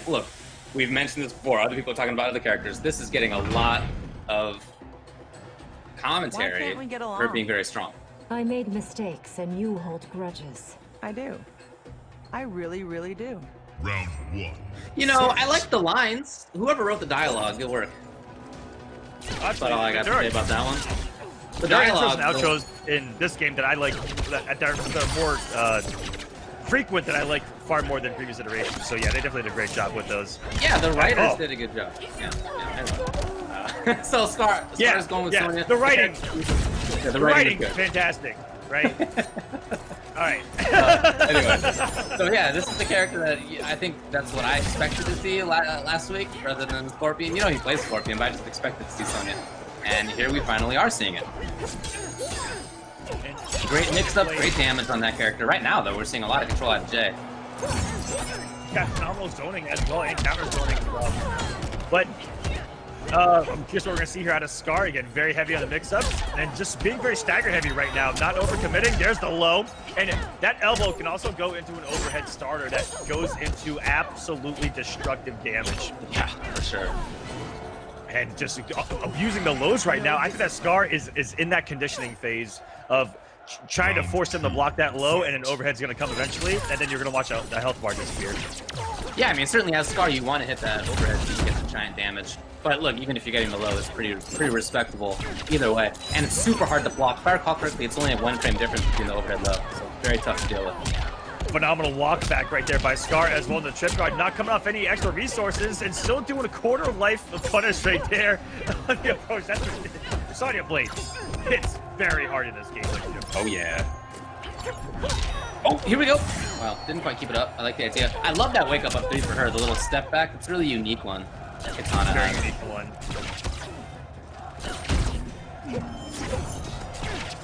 look, we've mentioned this before. Other people are talking about other characters. This is getting a lot of commentary for being very strong. I made mistakes and you hold grudges. I do. I really, really do. Round 1. You know, I like the lines. Whoever wrote the dialogue, good work. That's all I got to say about that one. The dialogue and outros in this game that I like, that are more frequent, that I like far more than previous iterations. So yeah, they definitely did a great job with those. Yeah, the writers did a good job. So Scar's going with Sonya. The writing. The writing is fantastic, right? All right. Anyway, so yeah, this is the character that I think that's what I expected to see last week, rather than Scorpion. You know, he plays Scorpion, but I just expected to see Sonya, and here we finally are seeing it. Great mix-up, great damage on that character. Right now, though, we're seeing a lot of control out of Jay. Yeah, phenomenal zoning as well, and counter zoning as well. But I'm curious what we're going to see here out of Scar. Again, very heavy on the mix-ups, and just being very stagger-heavy right now, not over-committing. There's the low, and that elbow can also go into an overhead starter that goes into absolutely destructive damage. Yeah, for sure. And just abusing the lows right now. I think that Scar is in that conditioning phase of trying to force him to block that low, and an overhead's going to come eventually, and then you're going to watch the health bar disappear. Yeah, I mean, certainly as Scar, you want to hit that overhead so you get the giant damage. But look, even if you're getting the low, it's pretty respectable either way. And it's super hard to block. If I recall correctly, it's only a 1 frame difference between the overhead low, so very tough to deal with. Phenomenal walk back right there by Scar, as well in the trip guard, not coming off any extra resources, and still doing a quarter life of punish right there on the approach. That's Sonya Blade hits very hard in this game. Oh, yeah. Oh, here we go. Well, didn't quite keep it up. I like the idea. I love that wake up 3 for her, the little step back. It's a really unique one. Kitana very unique one.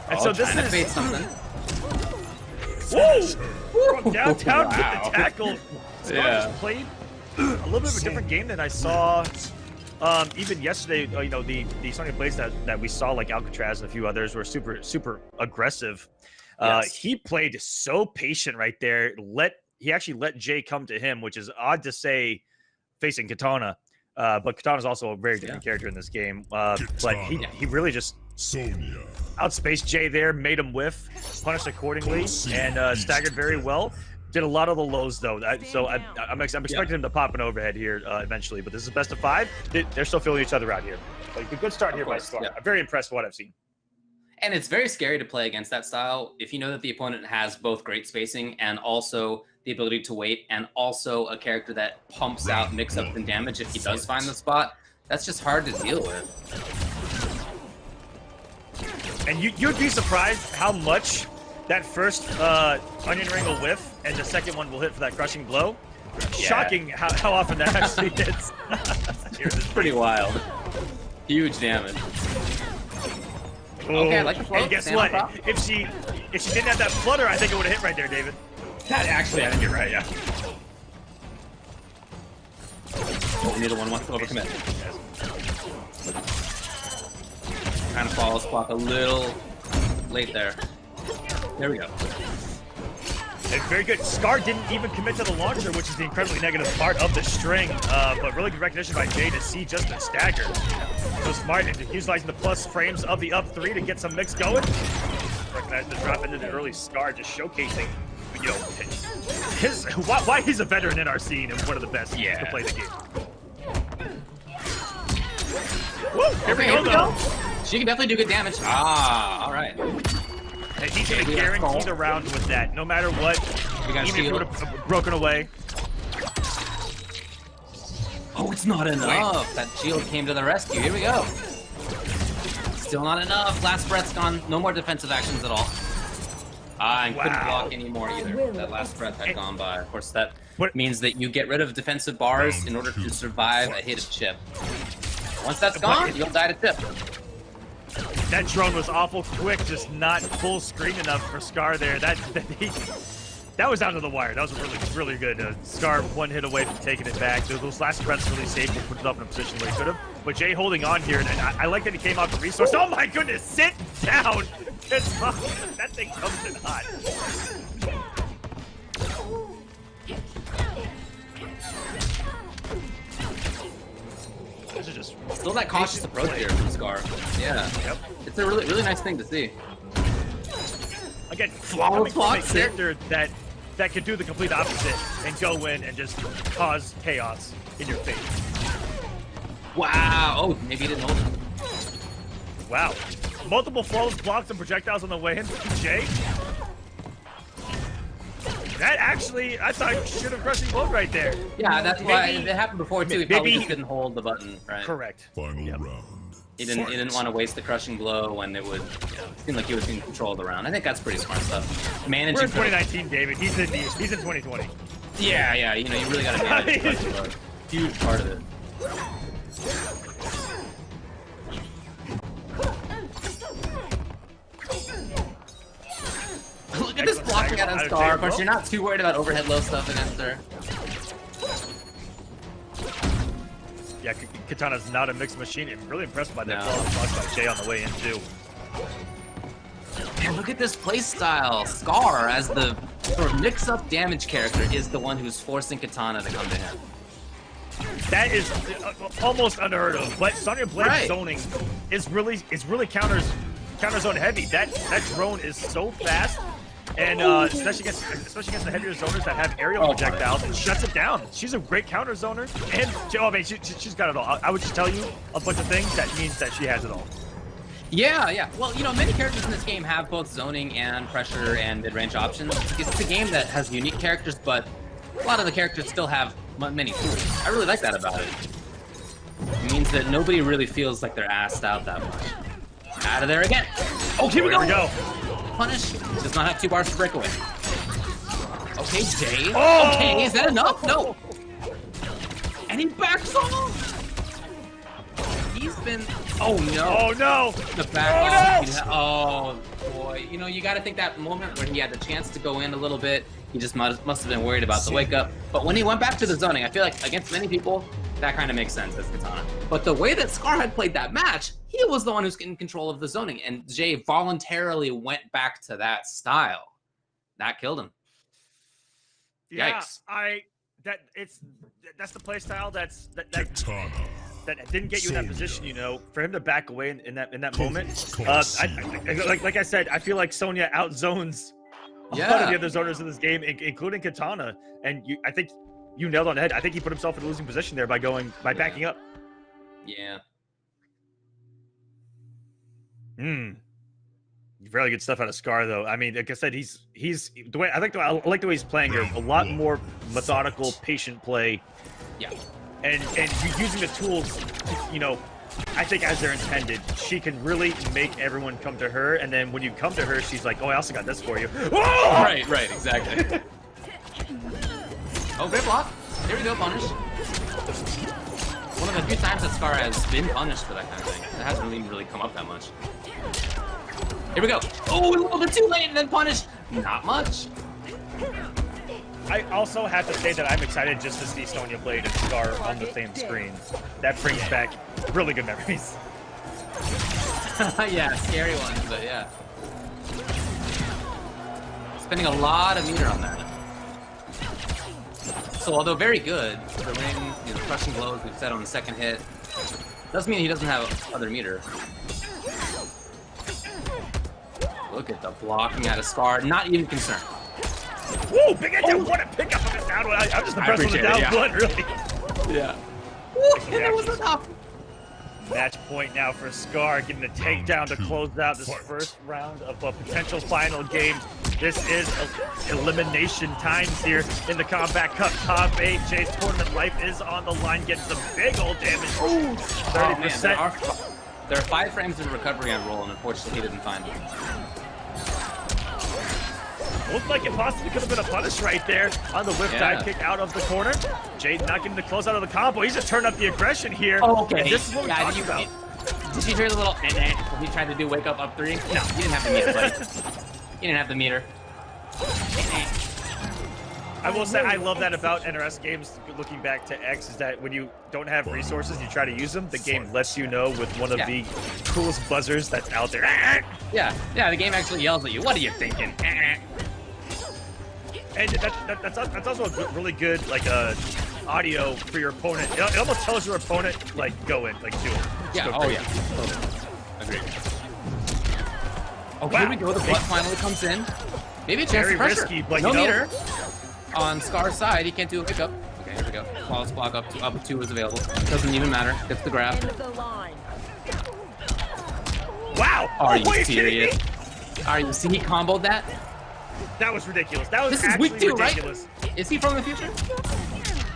And so this is something. Whoa! From downtown with the tackle. Scar played a little bit of a different game than I saw even yesterday. You know, the Sonya Blades that we saw, like Alcatraz and a few others, were super aggressive. He played so patient right there. He actually let Jay come to him, which is odd to say facing Kitana. But Kitana's also a very different character in this game. But he really just outspaced Jay there, made him whiff, punished accordingly, and staggered very well. Did a lot of the lows though, so I'm expecting him to pop an overhead here eventually. But this is best of 5. They're still feeling each other out here. Like a good start here by Scar. I'm very impressed with what I've seen. And it's very scary to play against that style if you know that the opponent has both great spacing and also the ability to wait, and also a character that pumps out mix-ups and damage if he does find the spot. That's just hard to deal with. And you'd be surprised how much that first onion ring will whiff, and the second one will hit for that crushing blow. Yeah. Shocking how often that actually hits. It's pretty wild. Huge damage. Ooh. Okay, I like the float. And guess what? If she didn't have that flutter, I think it would have hit right there, David. That actually, I think you're right, yeah. Oh, neither one wants to overcommit. Kind of follows clock a little late there. There we go. And very good. Scar didn't even commit to the launcher, which is the incredibly negative part of the string. But really good recognition by Jay to see just the stagger. So smart into utilizing the plus frames of the up 3 to get some mix going. Recognize the drop into the early Scar, just showcasing, you know, why he's a veteran in our scene and one of the best to play the game. Woo! Here we go. She can definitely do good damage. Ah, all right. And he's going to guarantee the round with that, no matter what, even if it would have broken away. Oh, it's not enough. That shield came to the rescue. Here we go. Still not enough. Last breath's gone. No more defensive actions at all. And couldn't block anymore either. That last breath had gone by. Of course, that means that you get rid of defensive bars in order to survive a hit of chip. Once that's gone, you'll die to chip. That drone was awful quick, just not full screen enough for Scar there. That was down to the wire. That was really good. Scar 1 hit away from taking it back. Those last breaths really saved him, put it up in a position where he could have. But Jay holding on here, and I like that he came out for resource. Oh my goodness, sit down! That thing comes in hot. Still that cautious approach here from Scar. Yeah. Yep. It's a really nice thing to see. Again, Flawless coming from a blocks. character that can do the complete opposite and go in and just cause chaos in your face. Wow. Oh, maybe he didn't hold it. Wow. Multiple flawless blocks and projectiles on the way in from Jay. That actually, I thought should have crushing blow right there. Yeah, that's why Maybe- it happened before too. He probably just didn't hold the button, right? Correct. Final round. He didn't want to waste the crushing blow when it would seem like he was in control of the round. I think that's pretty smart stuff. Managing. We're in 2019, David. He's in 2020. Yeah. You know, you really got to manage the crushing blow. Huge part of it. Look at this blocking out on Star. Of course, you're not too worried about overhead low stuff against her. Yeah, Kitana's not a mixed machine. I'm really impressed by that No. flawless block by Jay on the way in, too. And look at this playstyle. Scar, as the sort of mix-up damage character, is the one who's forcing Kitana to come to him. That is almost unheard of. But Sonya Blade Right. zoning is really counter zone heavy. That drone is so fast, and especially against the heavier zoners that have aerial projectiles, it shuts it down. She's a great counter zoner, and I mean, she's got it all. I would just tell you a bunch of things that means that she has it all. Yeah. Well, you know, many characters in this game have both zoning and pressure and mid-range options. It's a game that has unique characters, but a lot of the characters still have many tools. I really like that about it. It means that nobody really feels like they're assed out that much. Out of there again. Oh, here we go. Punish. Does not have 2 bars to break away. Okay, Jay. Oh! Okay, is that enough? No. And he backs off. He's been. Oh no. Oh no. The back. Oh, no! Oh boy. You know, you got to think that moment where he had the chance to go in a little bit. He just must have been worried about the wake up. But when he went back to the zoning, I feel like against many people, that kind of makes sense as Kitana. But the way that Scar had played that match, he was the one who's in control of the zoning, and Jay voluntarily went back to that style. That killed him. Yeah, Yikes. that's the play style that Kitana. didn't get you in that position, you know, for him to back away in that moment. Koisy. Like I said, I feel like Sonya outzones a lot of the other zoners in this game, including Kitana. And I think you nailed on the head. I think he put himself in a losing position there by backing up. Yeah. Very good stuff out of Scar, though. I mean, like I said, he's the way I like the way he's playing here. A lot more methodical, patient play. Yeah. And using the tools, you know, I think as they're intended, she can really make everyone come to her. And then when you come to her, she's like, "Oh, I also got this for you." Whoa! Right, exactly. Oh, great block. Here we go, punish. One of the few times that Scar has been punished for that kind of thing. It hasn't really come up that much. Here we go. Oh, a little bit too late and then punish. Not much. I also have to say that I'm excited just to see Sonya Blade and Scar on the same screen. That brings back really good memories. Yeah, scary ones, but yeah. Spending a lot of meter on that. So although very good, the ring, you know, crushing blows we've said on the second hit, doesn't mean he doesn't have other meter. Look at the blocking out of Scar, not even concerned. Whoa, big edge! What a pickup on this down one. I'm just impressed with the down one, really. Yeah. Woo, and it was enough. Match point now for Scar, getting the takedown to close out this first round of a potential final game. This is elimination times here in the Kombat Cup top 8. Jay's tournament life is on the line, getting some big old damage. Ooh, 30%. Oh, there are 5 frames of recovery on roll, and unfortunately he didn't find it. Looked like it possibly could have been a punish right there on the whip dive kick out of the corner. Jay not getting the close out of the combo. He's just turned up the aggression here. Oh, okay. And this is what we're talking about. Did you hear the little when he tried to do wake up 3? No, you didn't have the meter, buddy. You didn't have the meter. I will say I love that about NRS games, looking back to X, is that when you don't have resources, you try to use them, the game lets you know with one of the coolest buzzers that's out there. Yeah, the game actually yells at you. What are you thinking? And that's also a really good, like, audio for your opponent. It almost tells your opponent, like, go in, like, do it. Yeah, Go oh crazy. yeah. Totally. Agreed. Oh, Wow. here we go. The blood finally comes in. Maybe a chance Very to pressure. risky, but no you know- meter. On Scar's side, he can't do a pickup. Okay, here we go. Flawless block up 2 is available. Doesn't even matter. Gets the grab. End of the line. Wow! Are Oh, you are you kidding serious? me? Are you see he comboed that? That was ridiculous. That was This is actually week 2, ridiculous. right? Is he from the future?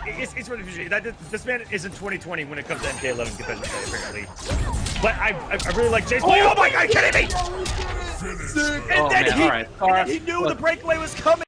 It's from the future. This man is in 2020 when it comes to MK11 competitive play, apparently. But I really like Jay's play. Oh my god, are you kidding me? Oh, And then man, all right. he knew the breakaway was coming.